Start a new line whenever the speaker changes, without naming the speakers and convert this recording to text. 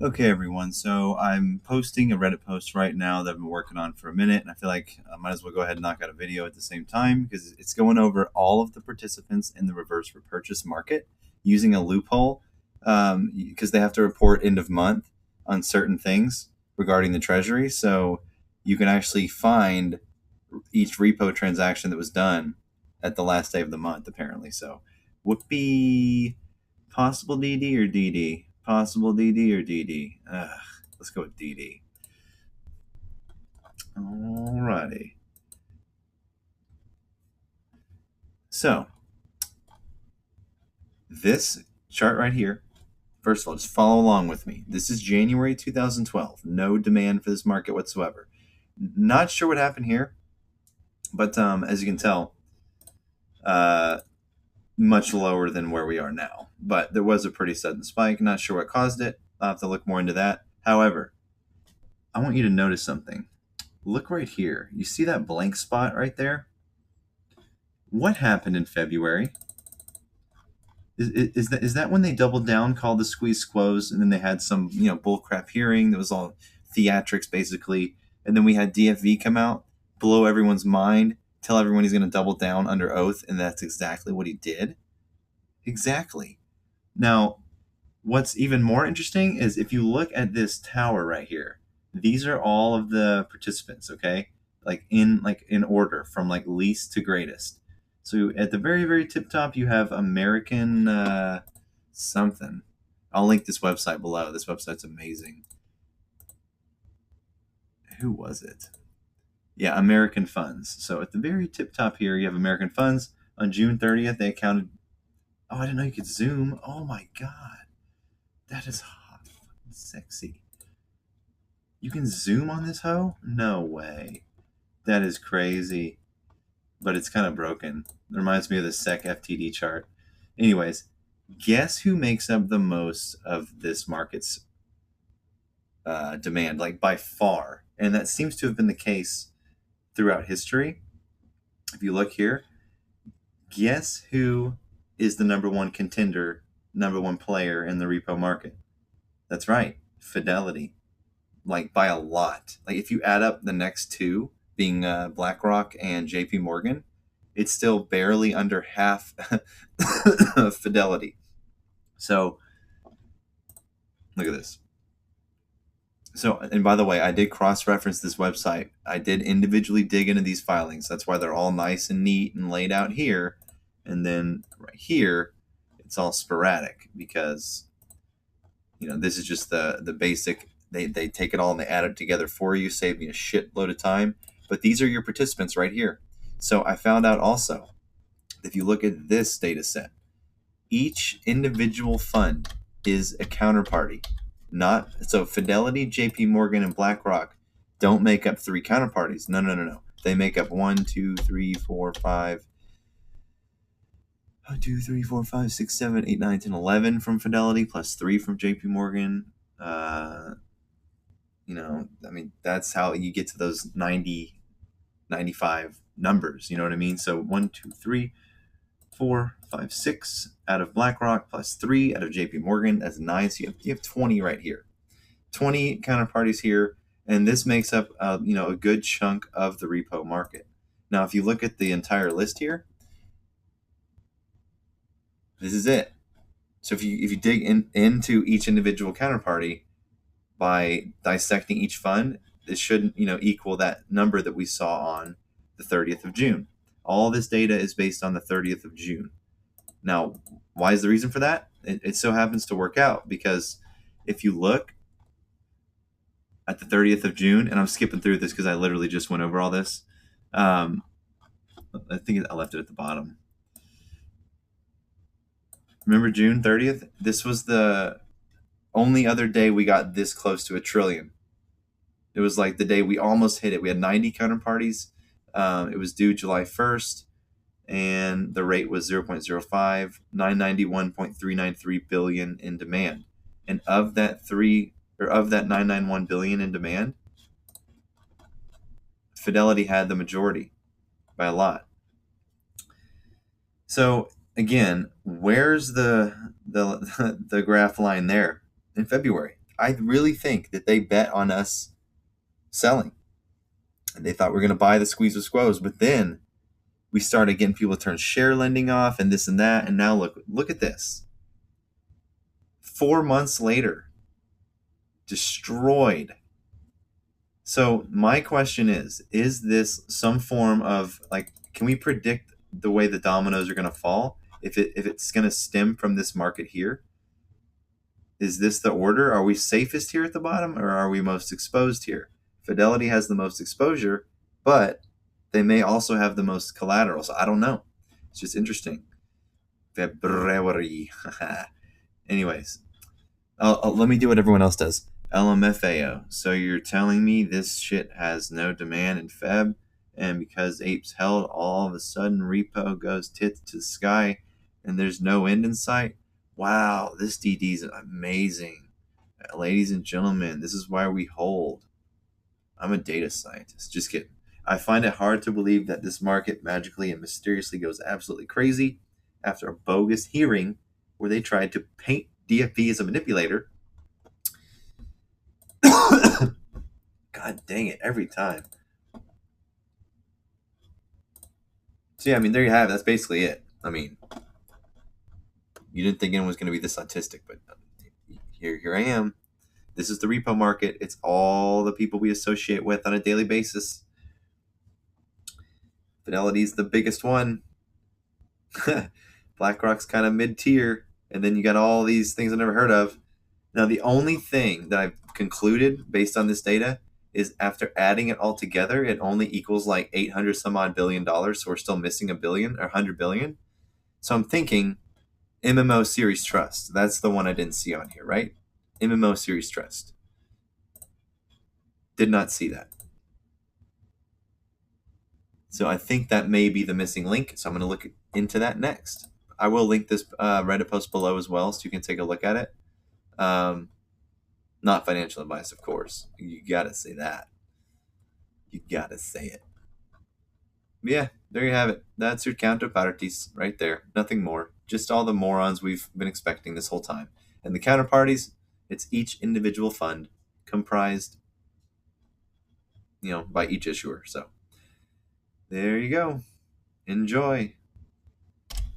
Okay, everyone. So I'm posting a Reddit post right now that I've been working on for a minute, and I feel like I might as well go ahead and knock out a video at the same time because it's going over all of the participants in the reverse repurchase market using a loophole because they have to report end of month on certain things regarding the treasury. So you can actually find each repo transaction that was done at the last day of the month, apparently. So would be possible DD or DD? Possible DD or DD? Let's go with DD. Alrighty. So this chart right here, first of all, just follow along with me. This is January 2012. No demand for this market whatsoever. Not sure what happened here, but as you can tell, uh, much lower than where we are now. But there was a pretty sudden spike. Not sure what caused it. I'll have to look more into that. However, I want you to notice something. Look right here. You see that blank spot right there? What happened in February? Is that when they doubled down, called the squeeze squoze, and then they had some bullcrap hearing that was all theatrics basically, and then we had DFV come out, blow everyone's mind, tell everyone he's going to double down under oath, and that's exactly what he did. Exactly. Now, what's even more interesting is if you look at this tower right here, these are all of the participants, okay? Like in order from like least to greatest. So at the very, very tip top, you have American something. I'll link this website below. This website's amazing. Who was it? Yeah, American Funds. So at the very tip top here, you have American Funds. On June 30th, they accounted. Oh, I didn't know you could zoom. Oh my God. That is hot. Sexy. You can zoom on this hoe? No way. That is crazy. But it's kind of broken. It reminds me of the SEC FTD chart. Anyways, guess who makes up the most of this market's demand, like by far? And that seems to have been the case throughout history. If you look here, guess who is the number one contender, number one player in the repo market? That's right, Fidelity. Like by a lot. Like if you add up the next two, being BlackRock and JP Morgan, it's still barely under half Fidelity. So look at this. So, and by the way, I did cross-reference this website. I did individually dig into these filings. That's why they're all nice and neat and laid out here. And then right here, it's all sporadic because, this is just the basic. They take it all and they add it together for you, save me a shitload of time. But these are your participants right here. So I found out also, if you look at this data set, each individual fund is a counterparty. So Fidelity, JP Morgan, and BlackRock don't make up three counterparties. No. They make up 1, 2, 3, 4, 5. 1, 2, 3, 4, 5, 6, 7, 8, 9, 10, 11 from Fidelity, plus 3 from JP Morgan. That's how you get to those 90, 95 numbers. You know what I mean? So 1, 2, 3, 4, 5, 6 out of BlackRock plus 3 out of JP Morgan. That's 9. So you have 20 right here. 20 counterparties here. And this makes up a good chunk of the repo market. Now, if you look at the entire list here, this is it. So if you dig into each individual counterparty by dissecting each fund, it should equal that number that we saw on the 30th of June. All this data is based on the 30th of June. Now, why is the reason for that? It so happens to work out because if you look at the 30th of June, and I'm skipping through this because I literally just went over all this. I think I left it at the bottom. Remember June 30th? This was the only other day we got this close to $1 trillion. It was like the day we almost hit it. We had 90 counterparties. It was due July 1st, and the rate was 0.05, 991.393 billion in demand. And of that 991 billion in demand, Fidelity had the majority by a lot. So again, where's the graph line there? In February, I really think that they bet on us selling. And they thought we were going to buy the squeeze of squoze. But then we started getting people to turn share lending off and this and that. And now look at this. 4 months later, destroyed. So my question is this some form of like, can we predict the way the dominoes are going to fall? If it's going to stem from this market here, is this the order? Are we safest here at the bottom, or are we most exposed here? Fidelity has the most exposure, but they may also have the most collateral. So I don't know. It's just interesting. February. Anyways, let me do what everyone else does. LMFAO. So you're telling me this shit has no demand in Feb, and because apes held, all of a sudden repo goes tits to the sky, and there's no end in sight? Wow, this DD is amazing. Ladies and gentlemen, this is why we hold. I'm a data scientist. Just kidding. I find it hard to believe that this market magically and mysteriously goes absolutely crazy after a bogus hearing where they tried to paint DFP as a manipulator. God dang it, every time. So yeah, I mean, there you have it. That's basically it. I mean, you didn't think anyone was going to be this autistic, but here I am. This is the repo market. It's all the people we associate with on a daily basis. Fidelity's the biggest one. BlackRock's kind of mid-tier, and then you got all these things I've never heard of. Now, the only thing that I've concluded based on this data is after adding it all together, it only equals like 800 some odd $billion. So we're still missing a billion or 100 billion. So I'm thinking MMO Series Trust. That's the one I didn't see on here, right? MMO Series Trust. Did not see that. So I think that may be the missing link. So I'm going to look into that next. I will link this Reddit post below as well, so you can take a look at it. Not financial advice, of course. You got to say that. You got to say it. Yeah, there you have it. That's your counterparties right there. Nothing more. Just all the morons we've been expecting this whole time. And the counterparties, it's each individual fund comprised, by each issuer. So there you go. Enjoy.